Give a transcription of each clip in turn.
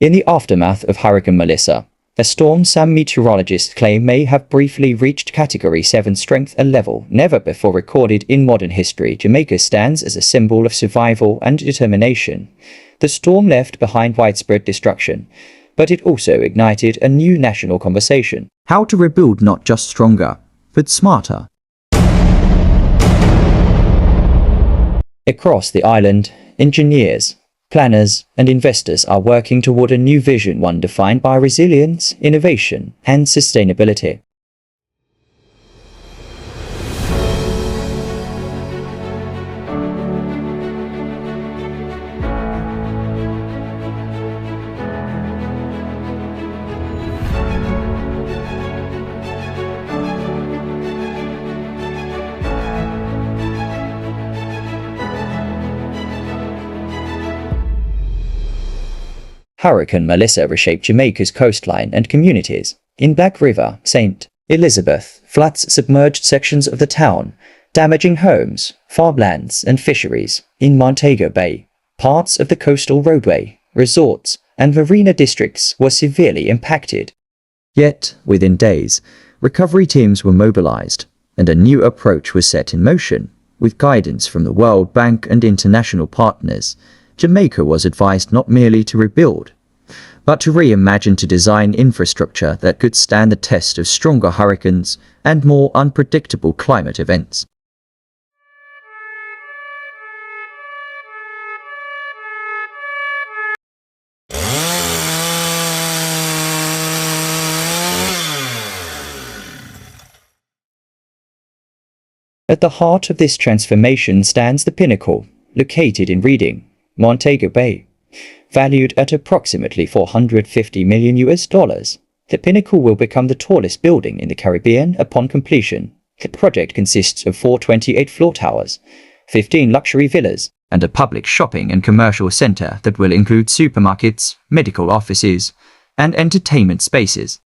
In the aftermath of Hurricane Melissa, a storm some meteorologists claim may have briefly reached Category 7 strength, a level never before recorded in modern history, Jamaica stands as a symbol of survival and determination. The storm left behind widespread destruction, but it also ignited a new national conversation: how to rebuild not just stronger, but smarter. Across the island, engineers, planners, and investors are working toward a new vision, one defined by resilience, innovation, and sustainability. Hurricane Melissa reshaped Jamaica's coastline and communities. In Black River, St. Elizabeth, floods submerged sections of the town, damaging homes, farmlands, and fisheries. In Montego Bay, parts of the coastal roadway, resorts, and marina districts were severely impacted. Yet, within days, recovery teams were mobilized, and a new approach was set in motion. With guidance from the World Bank and international partners, Jamaica was advised not merely to rebuild, but to reimagine, to design infrastructure that could stand the test of stronger hurricanes and more unpredictable climate events. At the heart of this transformation stands the Pinnacle, located in Reading, Montego Bay. Valued at approximately $450 million. The Pinnacle will become the tallest building in the Caribbean upon completion. The project consists of 4 28-floor towers, 15 luxury villas, and a public shopping and commercial center that will include supermarkets, medical offices, and entertainment spaces.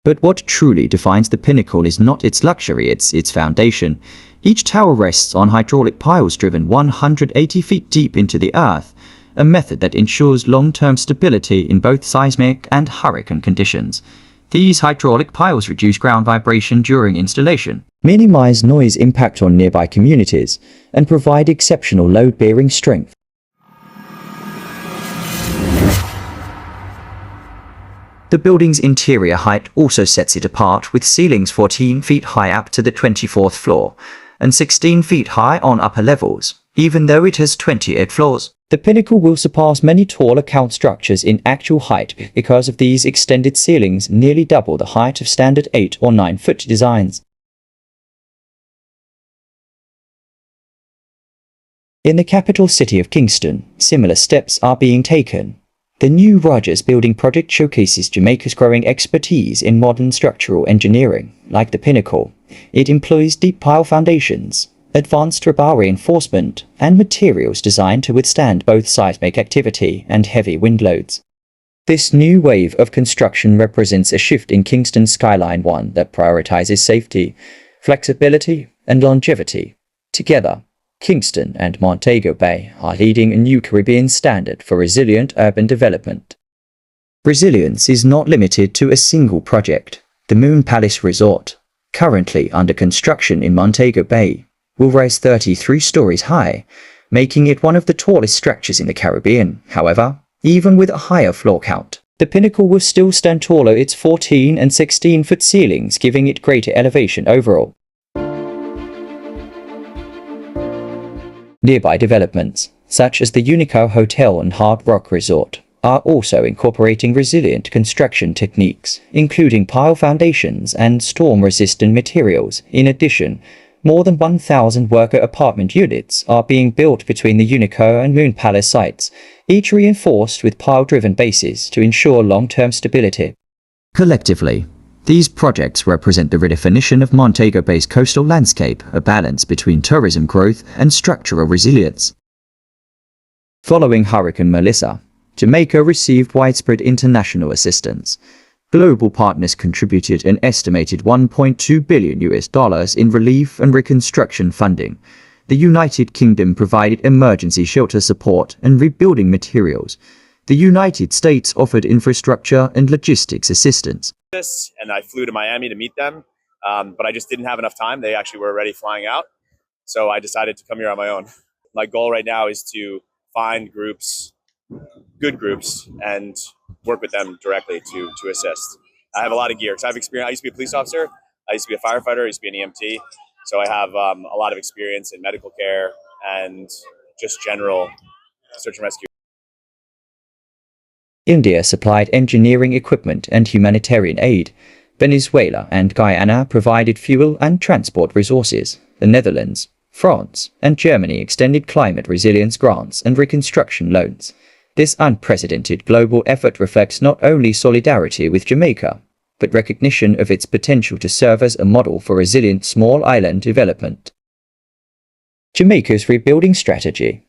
But what truly defines the Pinnacle is not its luxury, it's its foundation. Each tower rests on hydraulic piles driven 180 feet deep into the earth, a method that ensures long-term stability in both seismic and hurricane conditions. These hydraulic piles reduce ground vibration during installation, minimize noise impact on nearby communities, and provide exceptional load-bearing strength. The building's interior height also sets it apart, with ceilings 14 feet high up to the 24th floor, and 16 feet high on upper levels, even though it has 28 floors. The Pinnacle will surpass many tall account structures in actual height because of these extended ceilings, nearly double the height of standard 8 or 9-foot designs. In the capital city of Kingston, similar steps are being taken. The new Rogers Building project showcases Jamaica's growing expertise in modern structural engineering. Like the Pinnacle, it employs deep pile foundations, advanced rebar reinforcement, and materials designed to withstand both seismic activity and heavy wind loads. This new wave of construction represents a shift in Kingston's skyline, one that prioritizes safety, flexibility, and longevity. Together, Kingston and Montego Bay are leading a new Caribbean standard for resilient urban development. Resilience is not limited to a single project. The Moon Palace Resort, currently under construction in Montego Bay, will rise 33 stories high, making it one of the tallest structures in the Caribbean. However, even with a higher floor count, the Pinnacle will still stand taller, its 14 and 16-foot ceilings giving it greater elevation overall. Nearby developments, such as the Unico Hotel and Hard Rock Resort, are also incorporating resilient construction techniques, including pile foundations and storm-resistant materials. In addition, more than 1,000 worker apartment units are being built between the Unico and Moon Palace sites, each reinforced with pile-driven bases to ensure long-term stability. Collectively, these projects represent the redefinition of Montego Bay's coastal landscape, a balance between tourism growth and structural resilience. Following Hurricane Melissa, Jamaica received widespread international assistance. Global partners contributed an estimated $1.2 billion in relief and reconstruction funding. The United Kingdom provided emergency shelter support and rebuilding materials. The United States offered infrastructure and logistics assistance. And I flew to Miami to meet them, but I just didn't have enough time. They actually were already flying out, so I decided to come here on my own. My goal right now is to find groups, good groups, and work with them directly to assist. I have a lot of gear because I have experience. I used to be a police officer, I used to be a firefighter, I used to be an EMT, so I have a lot of experience in medical care and just general search and rescue. India supplied engineering equipment and humanitarian aid. Venezuela and Guyana provided fuel and transport resources. The Netherlands, France, and Germany extended climate resilience grants and reconstruction loans. This unprecedented global effort reflects not only solidarity with Jamaica, but recognition of its potential to serve as a model for resilient small island development. Jamaica's rebuilding strategy,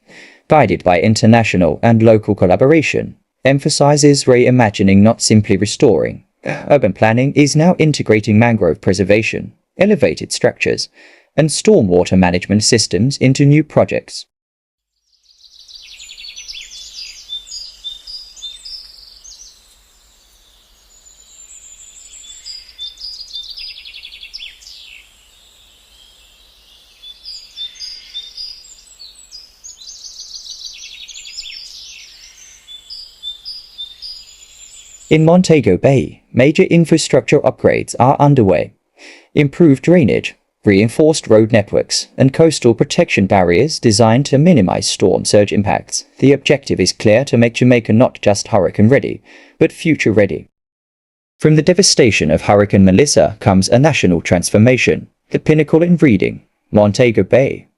guided by international and local collaboration, emphasizes reimagining, not simply restoring. Urban planning is now integrating mangrove preservation, elevated structures, and stormwater management systems into new projects. In Montego Bay, major infrastructure upgrades are underway. Improved drainage, reinforced road networks, and coastal protection barriers designed to minimize storm surge impacts. The objective is clear: to make Jamaica not just hurricane-ready, but future-ready. From the devastation of Hurricane Melissa comes a national transformation. The Pinnacle in Reading, Montego Bay,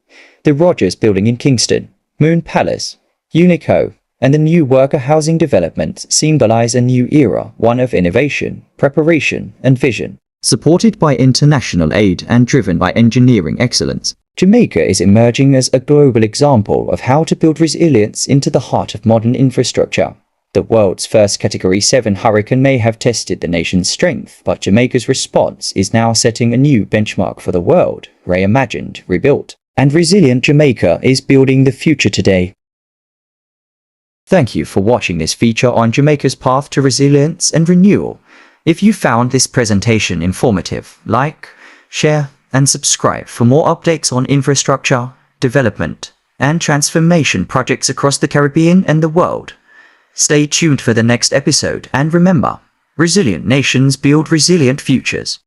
the Rogers Building in Kingston, Moon Palace, Unico, and the new worker housing developments symbolize a new era, one of innovation, preparation, and vision. Supported by international aid and driven by engineering excellence, Jamaica is emerging as a global example of how to build resilience into the heart of modern infrastructure. The world's first Category 7 hurricane may have tested the nation's strength, but Jamaica's response is now setting a new benchmark for the world. Reimagined, rebuilt, and resilient Jamaica is building the future today. Thank you for watching this feature on Jamaica's path to resilience and renewal. If you found this presentation informative, like, share, and subscribe for more updates on infrastructure, development, and transformation projects across the Caribbean and the world. Stay tuned for the next episode, and remember, resilient nations build resilient futures.